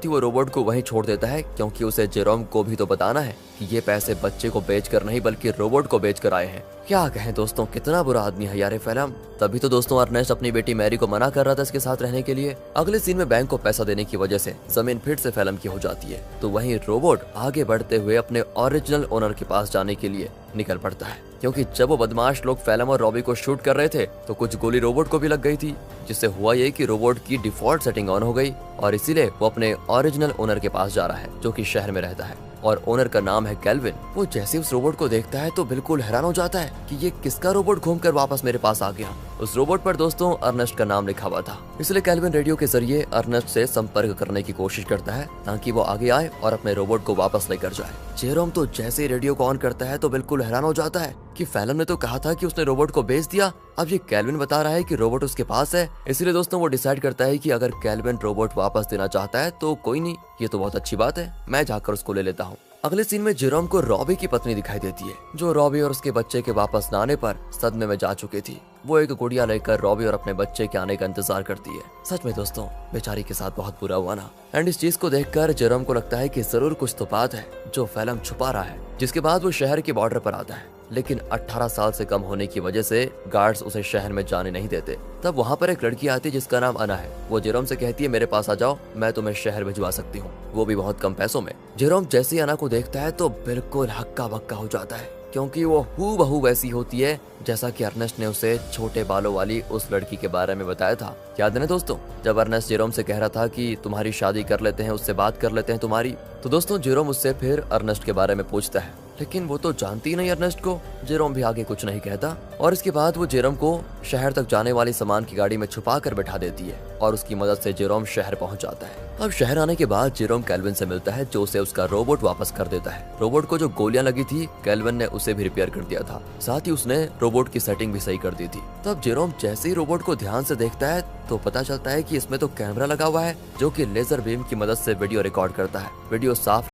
वो रोबोट को वहीं छोड़ देता है क्योंकि उसे जेरोम को भी तो बताना है कि ये पैसे बच्चे को बेचकर नहीं बल्कि रोबोट को बेचकर आए हैं। क्या कहें दोस्तों, कितना बुरा आदमी है यार ये फिल्म। तभी तो दोस्तों अर्नेस्ट अपनी बेटी मैरी को मना कर रहा था इसके साथ रहने के लिए। अगले सीन में बैंक को पैसा देने की वजह से जमीन फिर से फिल्म की हो जाती है, तो वहीं रोबोट आगे बढ़ते हुए अपने ओरिजिनल ओनर के पास जाने के लिए निकल पड़ता है, क्योंकि जब वो बदमाश लोग फैलम और रॉबी को शूट कर रहे थे तो कुछ गोली रोबोट को भी लग गई थी, जिससे हुआ ये कि रोबोट की डिफॉल्ट सेटिंग ऑन हो गई और इसीलिए वो अपने ओरिजिनल ओनर के पास जा रहा है जो कि शहर में रहता है और ओनर का नाम है केल्विन। वो जैसे उस रोबोट को देखता है तो बिल्कुल हैरान हो जाता है कि ये किसका रोबोट घूमकर वापस मेरे पास आ गया। उस रोबोट पर दोस्तों अर्नेस्ट का नाम लिखा हुआ था, इसलिए केल्विन रेडियो के जरिए अर्नेस्ट से संपर्क करने की कोशिश करता है ताकि वो आगे आए और अपने रोबोट को वापस लेकर जाए। जेरोम तो जैसे ही रेडियो को ऑन करता है तो बिल्कुल हैरान हो जाता है कि फैलम ने तो कहा था कि उसने रोबोट को बेच दिया, अब ये केल्विन बता रहा है कि रोबोट उसके पास है। इसलिए दोस्तों वो डिसाइड करता है कि अगर केल्विन रोबोट वापस देना चाहता है तो कोई नहीं, ये तो बहुत अच्छी बात है, मैं जाकर उसको ले लेता हूँ। अगले सीन में जेरोम को रॉबी की पत्नी दिखाई देती है, जो रॉबी और उसके बच्चे के वापस न आने पर सदमे में जा चुकी थी। वो एक गुड़िया लेकर रॉबी और अपने बच्चे के आने का इंतजार करती है। सच में दोस्तों बेचारी के साथ बहुत बुरा हुआ ना। एंड इस चीज को देखकर जेरोम को लगता है कि जरूर कुछ तो बात है जो फिल्म छुपा रहा है। जिसके बाद वो शहर के बॉर्डर पर आता है, लेकिन 18 साल से कम होने की वजह से गार्ड्स उसे शहर में जाने नहीं देते। तब वहाँ पर एक लड़की आती है जिसका नाम अना है। वो जेरोम से कहती है मेरे पास आ जाओ, मैं तुम्हें शहर भिजवा सकती हूँ, वो भी बहुत कम पैसों में। जेरोम जैसे ही अना को देखता है तो बिल्कुल हक्का बक्का हो जाता है, क्योंकि वो हूबहू वैसी होती है जैसा कि अर्नेस्ट ने उसे छोटे बालों वाली उस लड़की के बारे में बताया था। याद है ना दोस्तों, जब अर्नेस्ट जेरोम से कह रहा था कि तुम्हारी शादी कर लेते हैं, उससे बात कर लेते हैं तुम्हारी, तो दोस्तों जेरोम उससे फिर अर्नेस्ट के बारे में पूछता है, लेकिन वो तो जानती नहीं अर्नेस्ट को। जेरोम भी आगे कुछ नहीं कहता और इसके बाद वो जेरोम को शहर तक जाने वाली सामान की गाड़ी में छुपा कर बैठा देती है और उसकी मदद से जेरोम शहर पहुंच जाता है। अब शहर आने के बाद जेरोम केल्विन से मिलता है, जो उसे उसका रोबोट वापस कर देता है। रोबोट को जो गोलियां लगी थी केल्विन ने उसे भी रिपेयर कर दिया था, साथ ही उसने रोबोट की सेटिंग भी सही कर दी थी। तब जेरोम जैसे ही रोबोट को ध्यान से देखता है तो पता चलता है कि इसमें तो कैमरा लगा हुआ है जो कि लेजर बीम की मदद से वीडियो रिकॉर्ड करता है। वीडियो साफ